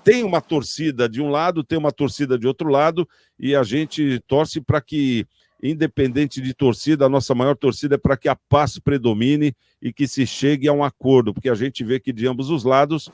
tem uma torcida de um lado, tem uma torcida de outro lado, e a gente torce para que, independente de torcida, a nossa maior torcida é para que a paz predomine e que se chegue a um acordo, porque a gente vê que de ambos os lados,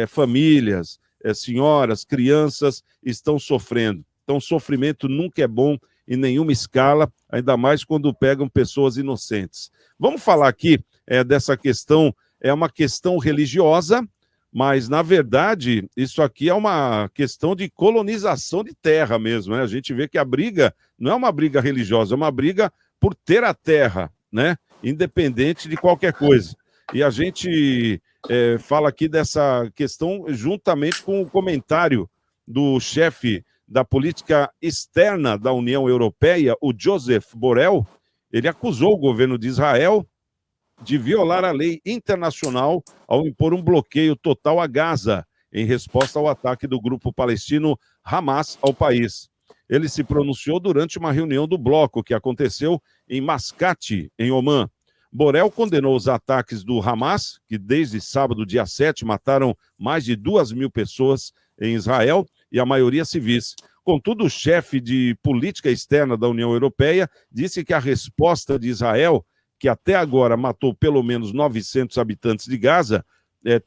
famílias, senhoras, crianças estão sofrendo. Então, sofrimento nunca é bom em nenhuma escala, ainda mais quando pegam pessoas inocentes. Vamos falar aqui dessa questão, é uma questão religiosa, mas, na verdade, isso aqui é uma questão de colonização de terra mesmo, né? A gente vê que a briga não é uma briga religiosa, é uma briga por ter a terra, né? Independente de qualquer coisa. E a gente fala aqui dessa questão juntamente com o comentário do chefe da política externa da União Europeia, o Joseph Borrell. Ele acusou o governo de Israel de violar a lei internacional ao impor um bloqueio total a Gaza, em resposta ao ataque do grupo palestino Hamas ao país. Ele se pronunciou durante uma reunião do bloco que aconteceu em Mascate, em Omã. Borrell condenou os ataques do Hamas, que desde sábado, dia 7, mataram mais de 2.000 pessoas em Israel, e a maioria civis. Contudo, o chefe de política externa da União Europeia disse que a resposta de Israel, que até agora matou pelo menos 900 habitantes de Gaza,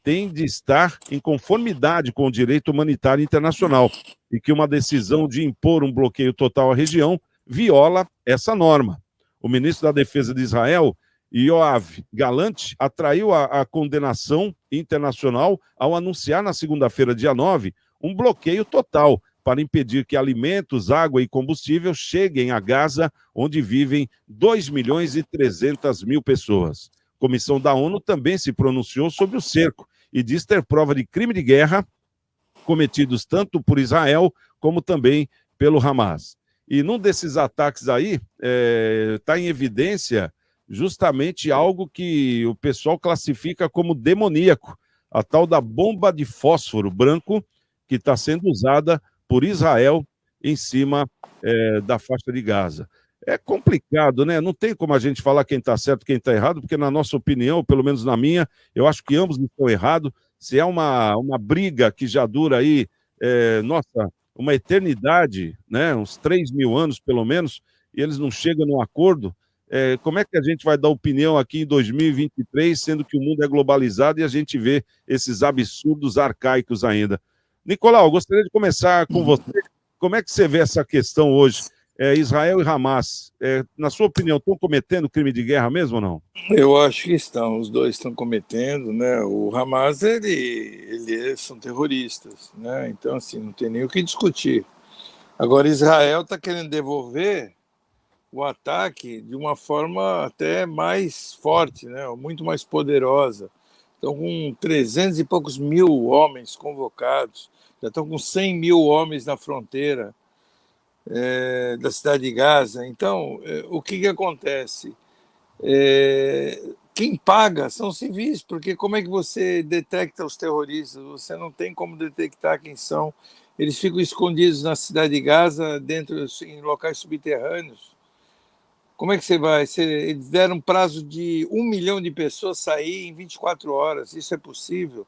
tem de estar em conformidade com o direito humanitário internacional e que uma decisão de impor um bloqueio total à região viola essa norma. O ministro da Defesa de Israel, Yoav Gallant, atraiu a condenação internacional ao anunciar na segunda-feira, dia 9, um bloqueio total para impedir que alimentos, água e combustível cheguem a Gaza, onde vivem 2.300.000 pessoas. A Comissão da ONU também se pronunciou sobre o cerco e diz ter prova de crime de guerra cometidos tanto por Israel como também pelo Hamas. E num desses ataques aí, está em evidência justamente algo que o pessoal classifica como demoníaco, a tal da bomba de fósforo branco, que está sendo usada por Israel em cima da faixa de Gaza. É complicado, né? Não tem como a gente falar quem está certo e quem está errado, porque na nossa opinião, pelo menos na minha, eu acho que ambos estão errados. Se é uma briga que já dura aí, uma eternidade, né? Uns 3.000 anos pelo menos, e eles não chegam num acordo, como é que a gente vai dar opinião aqui em 2023, sendo que o mundo é globalizado e a gente vê esses absurdos arcaicos ainda? Nicolau, gostaria de começar com você. Como é que você vê essa questão hoje? Israel e Hamas, na sua opinião, estão cometendo crime de guerra mesmo ou não? Eu acho que estão, os dois estão cometendo, né? O Hamas, são terroristas, né? Então, assim, não tem nem o que discutir. Agora, Israel está querendo devolver o ataque de uma forma até mais forte, né? Muito mais poderosa. Estão com 300 e poucos mil homens convocados, já estão com 100 mil homens na fronteira da cidade de Gaza. Então, o que acontece? Quem paga são civis, porque como é que você detecta os terroristas? Você não tem como detectar quem são. Eles ficam escondidos na cidade de Gaza, em locais subterrâneos. Como é que você vai? Eles deram um prazo de 1 milhão de pessoas sair em 24 horas. Isso é possível?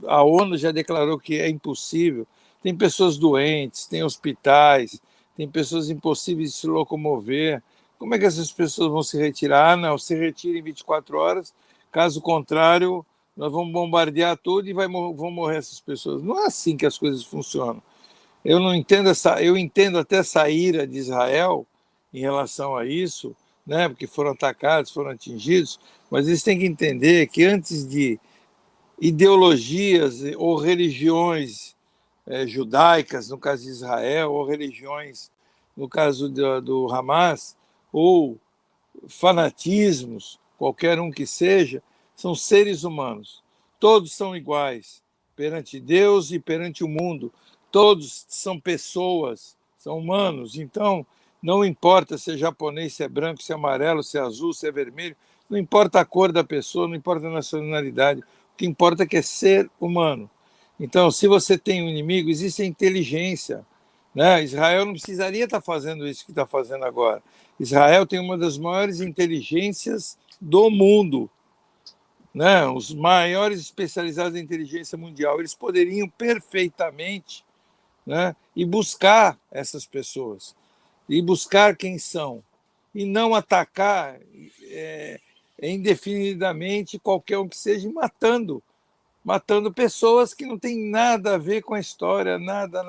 A ONU já declarou que é impossível. Tem pessoas doentes, tem hospitais, tem pessoas impossíveis de se locomover. Como é que essas pessoas vão se retirar? Não, se retira em 24 horas. Caso contrário, nós vamos bombardear tudo e vão morrer essas pessoas. Não é assim que as coisas funcionam. Eu não entendo eu entendo até essa ira de Israel em relação a isso, né? Porque foram atacados, foram atingidos, mas eles têm que entender que antes de ideologias ou religiões judaicas, no caso de Israel, ou religiões, no caso do Hamas, ou fanatismos, qualquer um que seja, são seres humanos. Todos são iguais perante Deus e perante o mundo. Todos são pessoas, são humanos. Então, não importa se é japonês, se é branco, se é amarelo, se é azul, se é vermelho, não importa a cor da pessoa, não importa a nacionalidade. O que importa é que é ser humano. Então, se você tem um inimigo, existe a inteligência, né? Israel não precisaria estar fazendo isso que está fazendo agora. Israel tem uma das maiores inteligências do mundo. né, os maiores especializados em inteligência mundial, eles poderiam perfeitamente, né, ir buscar essas pessoas, e buscar quem são, e não atacar indefinidamente qualquer um que seja, matando pessoas que não têm nada a ver com a história, nada,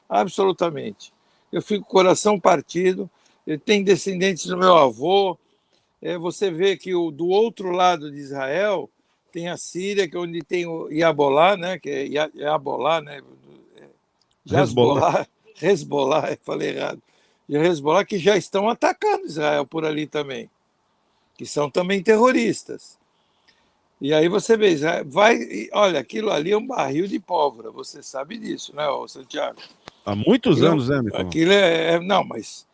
absolutamente. Eu fico com o coração partido, eu tenho descendentes do meu avô, você vê que do outro lado de Israel tem a Síria, que é onde tem o Iabolá, né, que é Iabolá, né, Hezbollah, falei errado, e Hezbollah, que já estão atacando Israel por ali também, que são também terroristas. E aí você vê, olha, aquilo ali é um barril de pólvora, você sabe disso, né, Santiago? Há muitos anos, né, Nicolau? Aquilo não, mas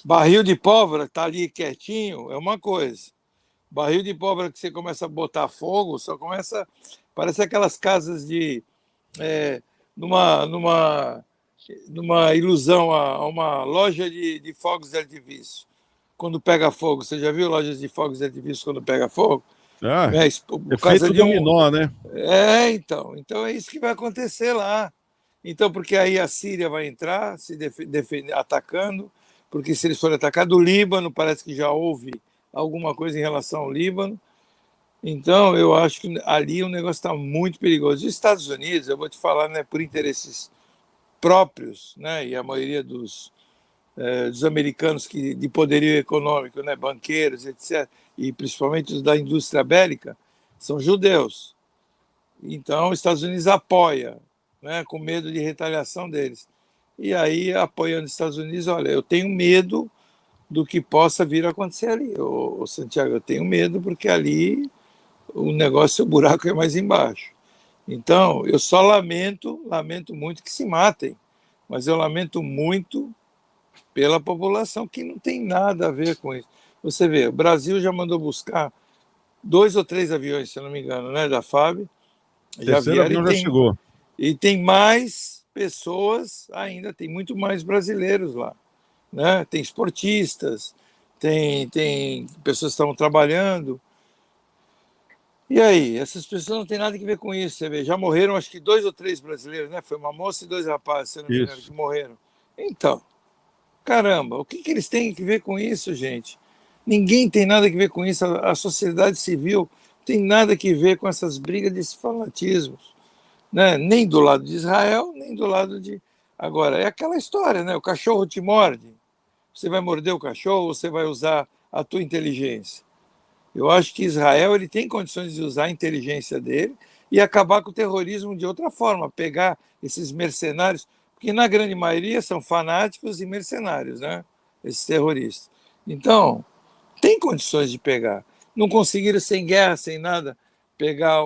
barril de pólvora está ali quietinho, é uma coisa. Barril de pólvora que você começa a botar fogo, só começa. Parece aquelas casas de. Numa ilusão, a uma loja de fogos de artifício. Quando pega fogo, você já viu lojas de fogos de artifício quando pega fogo? Por causa de dominó, né? Então é isso que vai acontecer lá. Então, porque aí a Síria vai entrar, se defender, atacando, porque se eles forem atacar do Líbano, parece que já houve alguma coisa em relação ao Líbano. Então, eu acho que ali o negócio está muito perigoso. Os Estados Unidos, eu vou te falar, né, por interesses próprios, né, e a maioria dos americanos de poderio econômico, né, banqueiros, etc., e principalmente os da indústria bélica, são judeus. Então, os Estados Unidos apoia, né, com medo de retaliação deles. E aí, apoiando os Estados Unidos, olha, eu tenho medo do que possa vir a acontecer ali. Santiago, eu tenho medo porque ali o negócio, o buraco é mais embaixo. Então, eu só lamento muito que se matem, mas eu lamento muito pela população que não tem nada a ver com isso. Você vê, o Brasil já mandou buscar 2 ou 3 aviões, se eu não me engano, né, da FAB. Já vieram já chegou. E tem mais pessoas ainda, tem muito mais brasileiros lá, né? Tem esportistas, tem pessoas que estão trabalhando. E aí, essas pessoas não têm nada a ver com isso, você vê, já morreram acho que 2 ou 3 brasileiros, né? Foi uma moça e 2 rapazes, se não me engano, que morreram. Então, caramba, o que eles têm a ver com isso, gente? Ninguém tem nada a ver com isso, a sociedade civil tem nada a ver com essas brigas desses fanatismos, né? Nem do lado de Israel, nem do lado de... Agora, é aquela história, né? O cachorro te morde, você vai morder o cachorro ou você vai usar a tua inteligência? Eu acho que Israel ele tem condições de usar a inteligência dele e acabar com o terrorismo de outra forma, pegar esses mercenários, porque na grande maioria são fanáticos e mercenários, né? Esses terroristas. Então, tem condições de pegar. Não conseguiram, sem guerra, sem nada, pegar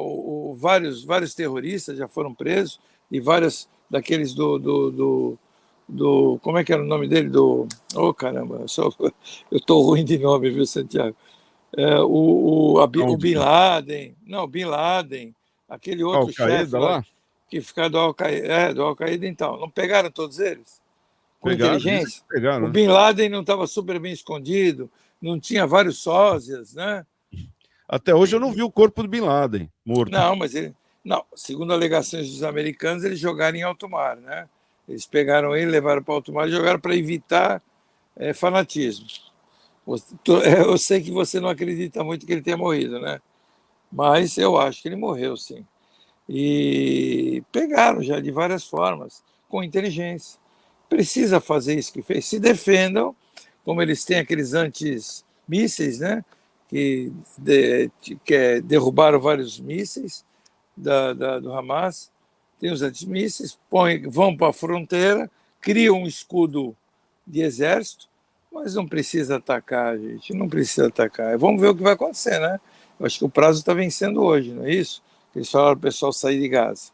vários terroristas, já foram presos, e vários daqueles do como é que era o nome dele? Caramba, eu estou ruim de nome, viu, Santiago? O Bin Laden, não, Bin Laden, aquele outro chefe lá, que fica do Al-Qaeda, então. Não pegaram todos eles? Com inteligência? Pegaram, o Bin Laden não estava super bem escondido, não tinha vários sósias, né? Até hoje eu não vi o corpo do Bin Laden morto. Não, mas segundo alegações dos americanos, eles jogaram em alto mar, né? Eles pegaram ele, levaram para alto mar e jogaram para evitar fanatismo. Eu sei que você não acredita muito que ele tenha morrido, né? Mas eu acho que ele morreu, sim. E pegaram já de várias formas, com inteligência. Precisa fazer isso que fez. Se defendam, como eles têm aqueles antimísseis, né? Que derrubaram vários mísseis do Hamas. Tem os antimísseis, vão para a fronteira, criam um escudo de exército, mas não precisa atacar, gente, não precisa atacar. Vamos ver o que vai acontecer, né? Eu acho que o prazo está vencendo hoje, não é isso? Eles falaram para o pessoal sair de Gaza.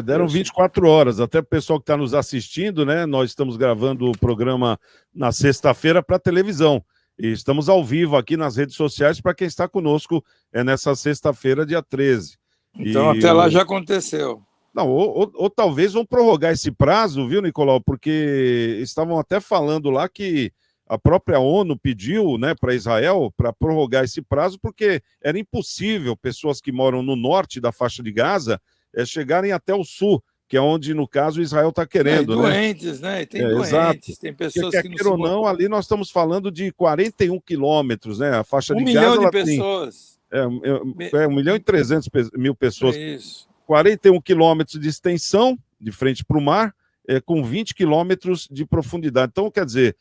Deram 24 horas, até o pessoal que está nos assistindo, né? Nós estamos gravando o programa na sexta-feira para televisão. E estamos ao vivo aqui nas redes sociais para quem está conosco nessa sexta-feira, dia 13. Então, até lá já aconteceu. Não, ou talvez vão prorrogar esse prazo, viu, Nicolau? Porque estavam até falando lá que a própria ONU pediu, né, para Israel para prorrogar esse prazo, porque era impossível pessoas que moram no norte da faixa de Gaza chegarem até o sul, que é onde, no caso, Israel está querendo, doentes, né? Tem doentes, tem pessoas pessoas que quer ou não, ali nós estamos falando de 41 quilômetros, né? A faixa de Gaza, milhão de pessoas. Tem 1.300.000 pessoas. Isso. 41 quilômetros de extensão, de frente para o mar, com 20 quilômetros de profundidade. Então, quer dizer,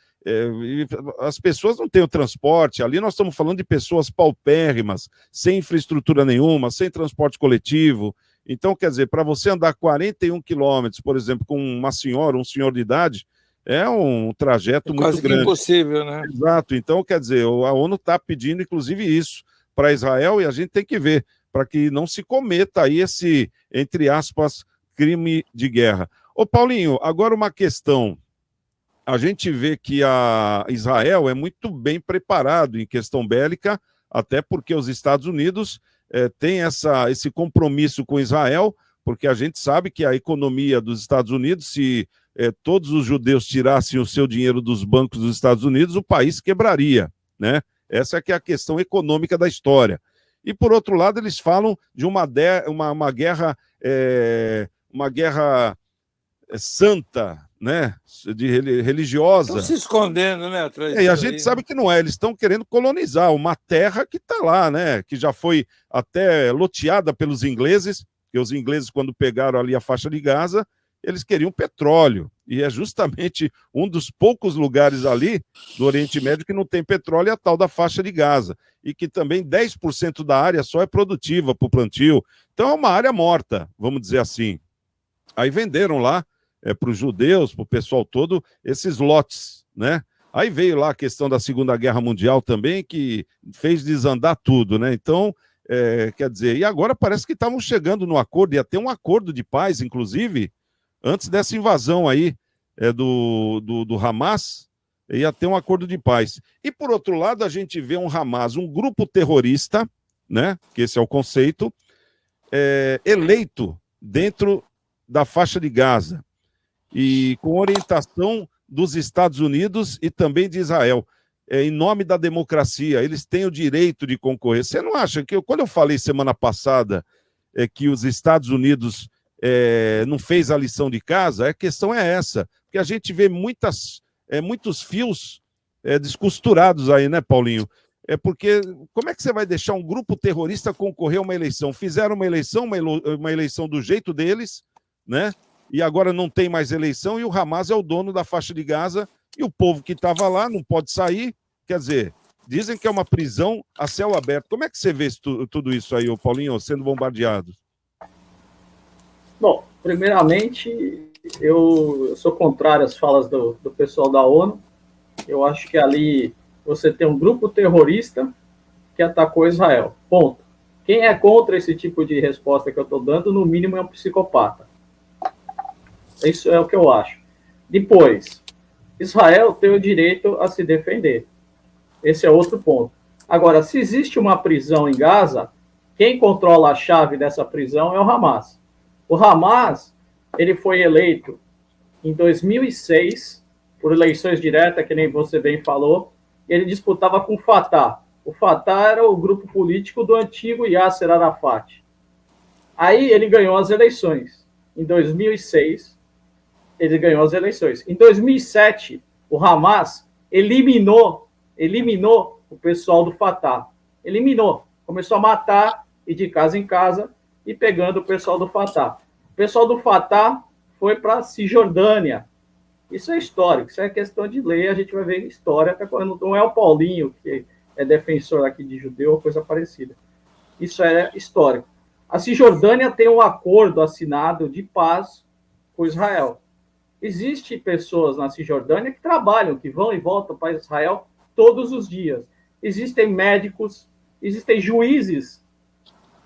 as pessoas não têm o transporte. Ali nós estamos falando de pessoas paupérrimas, sem infraestrutura nenhuma, sem transporte coletivo. Então, quer dizer, para você andar 41 quilômetros, por exemplo, com uma senhora, um senhor de idade, é um trajeto muito grande. Quase impossível, né? Exato. Então, quer dizer, a ONU está pedindo, inclusive, isso para Israel, e a gente tem que ver, para que não se cometa aí esse, entre aspas, crime de guerra. Ô, Paulinho, agora uma questão. A gente vê que a Israel é muito bem preparado em questão bélica, até porque os Estados Unidos têm esse compromisso com Israel, porque a gente sabe que a economia dos Estados Unidos, se todos os judeus tirassem o seu dinheiro dos bancos dos Estados Unidos, o país quebraria, né? Essa é que é a questão econômica da história. E, por outro lado, eles falam de uma guerra santa, né, religiosa. Estão se escondendo, né, atrás e a gente sabe que não é, eles estão querendo colonizar uma terra que está lá, né, que já foi até loteada pelos ingleses, que os ingleses, quando pegaram ali a faixa de Gaza, eles queriam petróleo, e é justamente um dos poucos lugares ali do Oriente Médio que não tem petróleo, é a tal da faixa de Gaza, e que também 10% da área só é produtiva para o plantio, então é uma área morta, vamos dizer assim. Aí venderam lá para os judeus, para o pessoal todo, esses lotes, né? Aí veio lá a questão da Segunda Guerra Mundial também, que fez desandar tudo, né? Então, quer dizer, e agora parece que estavam chegando no acordo, ia ter um acordo de paz, inclusive, antes dessa invasão aí do Hamas, ia ter um acordo de paz. E, por outro lado, a gente vê um Hamas, um grupo terrorista, né? Que esse é o conceito, eleito dentro da faixa de Gaza, e com orientação dos Estados Unidos e também de Israel, em nome da democracia, eles têm o direito de concorrer. Você não acha que, quando eu falei semana passada que os Estados Unidos não fez a lição de casa, a questão é essa, porque a gente vê muitos fios descosturados aí, né, Paulinho? Porque como é que você vai deixar um grupo terrorista concorrer a uma eleição? Fizeram uma eleição do jeito deles, né? E agora não tem mais eleição, e o Hamas é o dono da faixa de Gaza, e o povo que estava lá não pode sair. Quer dizer, dizem que é uma prisão a céu aberto. Como é que você vê tudo isso aí, Paulinho, sendo bombardeado? Bom, primeiramente, eu sou contrário às falas do pessoal da ONU. Eu acho que ali você tem um grupo terrorista que atacou Israel. Ponto. Quem é contra esse tipo de resposta que eu estou dando, no mínimo é um psicopata. Isso é o que eu acho. Depois, Israel tem o direito a se defender. Esse é outro ponto. Agora, se existe uma prisão em Gaza, quem controla a chave dessa prisão é o Hamas. O Hamas, ele foi eleito em 2006, por eleições diretas, que nem você bem falou, e ele disputava com o Fatah. O Fatah era o grupo político do antigo Yasser Arafat. Aí ele ganhou as eleições. Em 2006, ele ganhou as eleições. Em 2007, o Hamas eliminou o pessoal do Fatah. Eliminou. Começou a matar, ir de casa em casa e pegando o pessoal do Fatah. O pessoal do Fatah foi para a Cisjordânia. Isso é histórico, isso é questão de lei, a gente vai ver história, não é o Paulinho, que é defensor aqui de judeu ou coisa parecida. Isso é histórico. A Cisjordânia tem um acordo assinado de paz com Israel. Existem pessoas na Cisjordânia que trabalham, que vão e voltam para Israel todos os dias. Existem médicos, existem juízes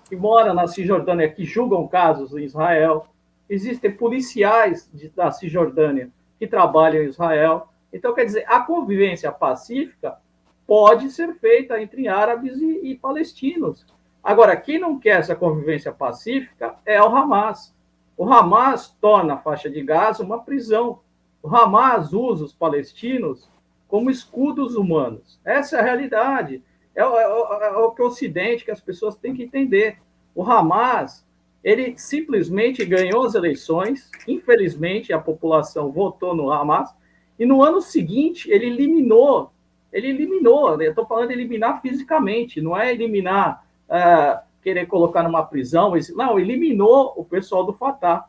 que moram na Cisjordânia, que julgam casos em Israel. Existem policiais da Cisjordânia que trabalham em Israel. Então, quer dizer, a convivência pacífica pode ser feita entre árabes e palestinos. Agora, quem não quer essa convivência pacífica é o Hamas. O Hamas torna a faixa de Gaza uma prisão. O Hamas usa os palestinos como escudos humanos. Essa é a realidade. É o que o Ocidente, que as pessoas têm que entender. O Hamas, ele simplesmente ganhou as eleições, infelizmente a população votou no Hamas, e no ano seguinte ele eliminou, eu estou falando de eliminar fisicamente, não é eliminar, querer colocar numa prisão, não, eliminou o pessoal do Fatah,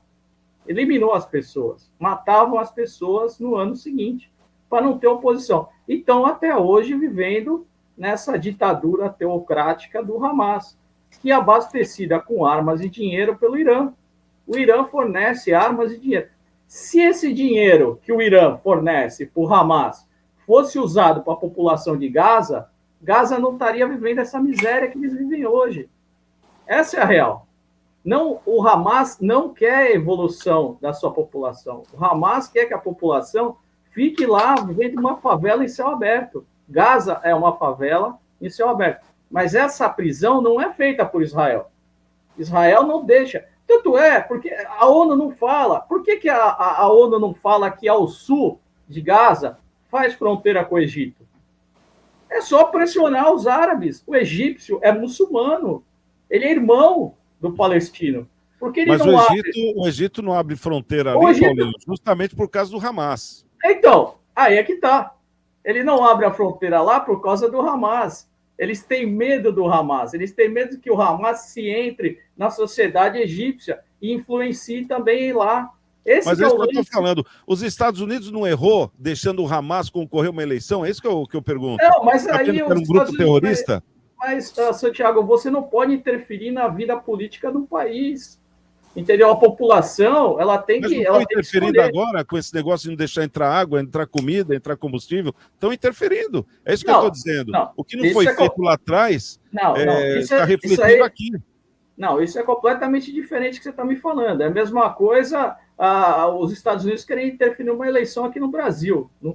eliminou as pessoas, matavam as pessoas no ano seguinte, para não ter oposição. E estão até hoje vivendo nessa ditadura teocrática do Hamas, que é abastecida com armas e dinheiro pelo Irã. O Irã fornece armas e dinheiro. Se esse dinheiro que o Irã fornece para o Hamas fosse usado para a população de Gaza, Gaza não estaria vivendo essa miséria que eles vivem hoje. Essa é a real. Não, o Hamas não quer a evolução da sua população. O Hamas quer que a população fique lá vivendo uma favela em céu aberto. Gaza é uma favela em céu aberto. Mas essa prisão não é feita por Israel. Israel não deixa. Tanto é, porque a ONU não fala. Por que a ONU não fala que ao sul de Gaza faz fronteira com o Egito? É só pressionar os árabes. O egípcio é muçulmano. Ele é irmão do palestino. Porque ele Mas não o Egito não abre fronteira ali, Paulinho, justamente por causa do Hamas. Então, aí é que tá. Ele não abre a fronteira lá por causa do Hamas. Eles têm medo do Hamas. Eles têm medo que o Hamas se entre na sociedade egípcia e influencie também lá. Mas é isso que eu estou falando. Os Estados Unidos não errou deixando o Hamas concorrer a uma eleição? É isso que eu pergunto. Não, mas tá aí... era um grupo terrorista? Mas, Santiago, você não pode interferir na vida política do país. Entendeu? A população, ela tem Mas que... Mas ela estão interferindo agora com esse negócio de não deixar entrar água, entrar comida, entrar combustível? Estão interferindo. É isso que eu estou dizendo. Não, o que não foi feito lá atrás está refletindo aqui. Não, isso é completamente diferente do que você está me falando. É a mesma coisa, os Estados Unidos querem interferir numa eleição aqui no Brasil. Não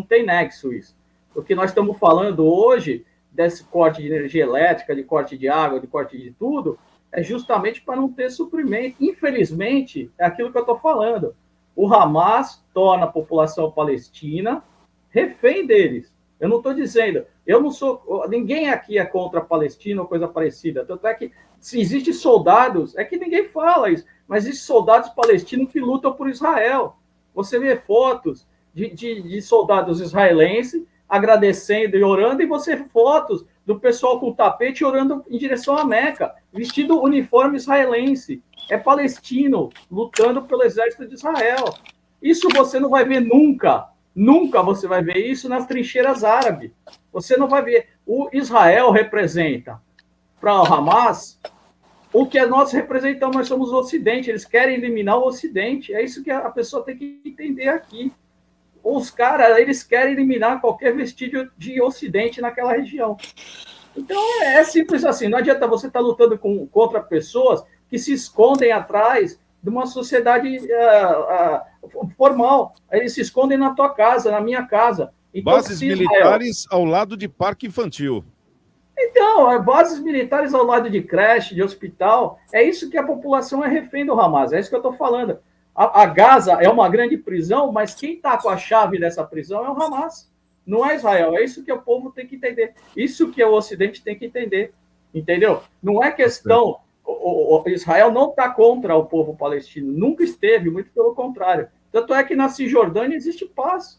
tem nexo isso. O que nós estamos falando hoje, desse corte de energia elétrica, de corte de água, de corte de tudo, é justamente para não ter suprimento. Infelizmente, é aquilo que eu estou falando. O Hamas torna a população palestina refém deles. Eu não estou dizendo, eu não sou, ninguém aqui é contra a Palestina ou coisa parecida. Tanto é que se existem soldados, é que ninguém fala isso, mas existem soldados palestinos que lutam por Israel. Você vê fotos de soldados israelenses agradecendo e orando, e você vê fotos do pessoal com tapete orando em direção à Meca, vestido uniforme israelense. É palestino, lutando pelo exército de Israel. Isso você não vai ver nunca. Nunca você vai ver isso nas trincheiras árabes. Você não vai ver. O Israel representa para o Hamas o que nós representamos, nós somos o Ocidente. Eles querem eliminar o Ocidente. É isso que a pessoa tem que entender aqui. Os caras, eles querem eliminar qualquer vestígio de Ocidente naquela região. Então, é simples assim. Não adianta você estar lutando contra pessoas que se escondem atrás de uma sociedade formal. Eles se escondem na tua casa, na minha casa. Então, bases militares ao lado de parque infantil. Então, bases militares ao lado de creche, de hospital. É isso que a população é refém do Hamas. É isso que eu estou falando. A Gaza é uma grande prisão, mas quem está com a chave dessa prisão é o Hamas. Não é Israel. É isso que o povo tem que entender. Isso que o Ocidente tem que entender. Entendeu? Não é questão... Israel não está contra o povo palestino. Nunca esteve, muito pelo contrário. Tanto é que na Cisjordânia existe paz.